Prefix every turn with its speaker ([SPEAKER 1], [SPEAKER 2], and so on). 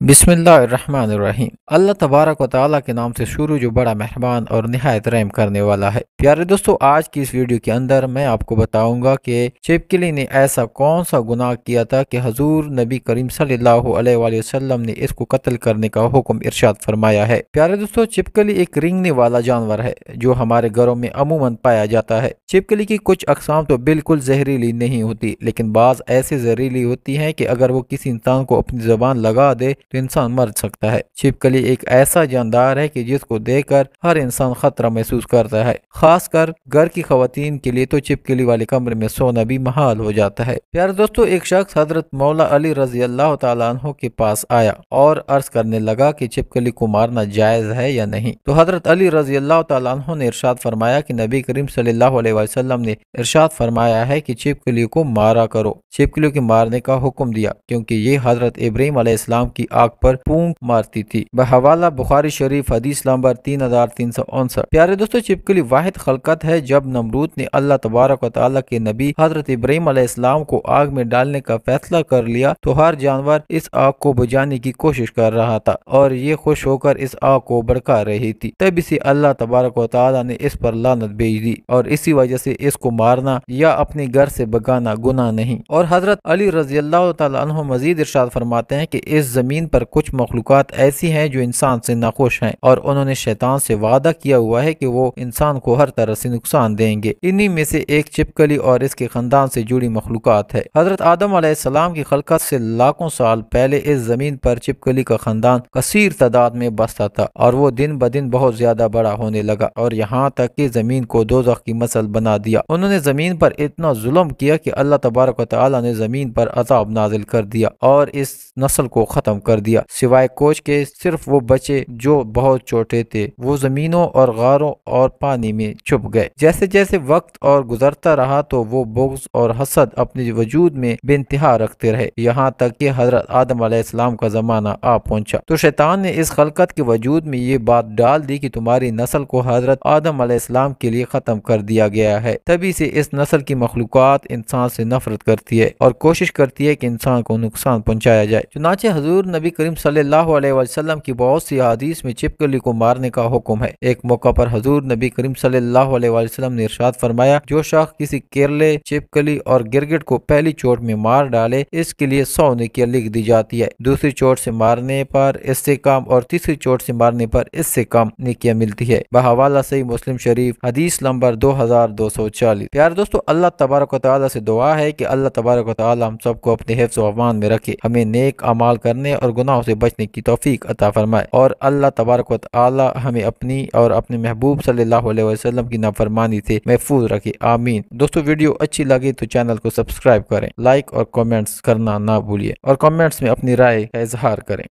[SPEAKER 1] बिस्मिल्लाहिर्रहमानिर्रहीम। अल्लाह तबारक व तआला के नाम से शुरू जो बड़ा मेहरबान और निहायत रहम करने वाला है। प्यारे दोस्तों, आज की इस वीडियो के अंदर मैं आपको बताऊंगा कि छिपकली ने ऐसा कौन सा गुनाह किया था कि हजूर नबी करीम सल्लल्लाहु अलैहि वसल्लम ने इसको कत्ल करने का हुक्म इरशाद फरमाया है। प्यारे दोस्तों, छिपकली एक रेंगने वाला जानवर है जो हमारे घरों में अमूमन पाया जाता है। छिपकली की कुछ अकसाम तो बिल्कुल जहरीली नहीं होती, लेकिन बाज ऐसे जहरीली होती हैं कि अगर वो किसी इंसान को अपनी जबान लगा दे तो इंसान मर सकता है। छिपकली एक ऐसा जानदार है कि जिसको देखकर हर इंसान खतरा महसूस करता है। खासकर घर की खवातीन के लिए तो छिपकली वाले कमरे में सोना भी महाल हो जाता है। प्यारे दोस्तों, एक शख्स हजरत मौला अली रजी अल्लाह तआला अन्हु के पास आया और अर्ज करने लगा कि छिपकली को मारना जायज है या नहीं। तो हजरत अली रजी अल्लाह तआला अन्हु ने इरशाद फरमाया कि नबी करीम सल्लल्लाहु अलैहि वसल्लम ने इरशाद फरमाया है कि छिपकली को मारा करो। छिपकली को मारने का हुक्म दिया क्योंकि ये हजरत इब्राहीम अलैहिस्सलाम की आग पर पूंछ मारती थी। बहवाला बुखारी शरीफ हदीस नंबर 3359। प्यारे दोस्तों, छिपकली वाहिद खलकत है। जब नमरूद ने अल्लाह तबारक व तआला के नबी हजरत इब्राहीम अलैहिस्सलाम को आग में डालने का फैसला कर लिया तो हर जानवर इस आग को बुझाने की कोशिश कर रहा था और ये खुश होकर इस आग को भड़का रही थी। तब इसे अल्लाह तबारक व तआला ने इस पर लानत भेज दी और इसी वजह से इसको मारना या अपने घर से भगाना गुनाह नहीं। और हजरत अली रजी अल्लाह तआला अन्हु मजीद इरशाद फरमाते हैं कि इस जमीन पर कुछ मखलूकात ऐसी हैं जो इंसान से नाखुश हैं और उन्होंने शैतान से वादा किया हुआ है कि वो इंसान को हर तरह से नुकसान देंगे। इन्हीं में से एक छिपकली और इसके खानदान से जुड़ी मखलूकात है। हजरत आदम अलैहिस्सलाम की खलकत से लाखों साल पहले इस जमीन पर छिपकली का खानदान कसीर तादाद में बसता था और वो दिन ब दिन बहुत ज्यादा बड़ा होने लगा और यहाँ तक कि जमीन को दोज़ख की मसल बना दिया। उन्होंने जमीन पर इतना जुल्म किया कि अल्लाह तबारक व तआला ने जमीन पर अजाब नाजिल कर दिया और इस नस्ल को खत्म कर दिया। सिवाय कोच के सिर्फ वो बचे जो बहुत छोटे थे। वो जमीनों और गारों और पानी में छुप गए। जैसे जैसे वक्त और गुजरता रहा तो वो बुग़्ज़ और हसद अपने वजूद में बेइंतहा रखते रहे, यहाँ तक कि हजरत आदम अलैहिस्सलाम का जमाना आ पहुंचा। तो शैतान ने इस खलकत के वजूद में ये बात डाल दी कि तुम्हारी नस्ल को हजरत आदम अलैहिस्सलाम के लिए खत्म कर दिया गया है। तभी से इस नस्ल की मखलूकात इंसान से नफरत करती है और कोशिश करती है कि इंसान को नुकसान पहुंचाया जाए। चुनाचे हजूर नबी करीम सल्लल्लाहु अलैहि वसल्लम की बहुत सी हदीस में छिपकली को मारने का हुक्म है। एक मौका पर हजूर नबी करीम सल्लल्लाहु अलैहि वसल्लम ने इरशाद फरमाया, जो शख्स किसी केरले, छिपकली और गिरगिट को पहली चोट में मार डाले इसके लिए 100 नेकियां लिख दी जाती है। दूसरी चोट से मारने पर इससे कम और तीसरी चोट से मारने पर इससे कम नेकियां मिलती है। बहवाला सही मुस्लिम शरीफ हदीस नंबर 2240। प्यारे दोस्तों, अल्लाह तबारक व तआला से दुआ है कि अल्लाह तबारक व तआला हम सबको अपने हिफ्ज़ व अमान में रखे, हमें नेक अमाल करने और गुनाहों से बचने की तौफीक अता फरमाए और अल्लाह तबारक व तआला हमें अपनी और अपने महबूब सल्लल्लाहु अलैहि वसल्लम की नाफरमानी से महफूज रखे। आमीन। दोस्तों, वीडियो अच्छी लगी तो चैनल को सब्सक्राइब करें, लाइक और कमेंट्स करना ना भूलिए और कमेंट्स में अपनी राय का इजहार करें।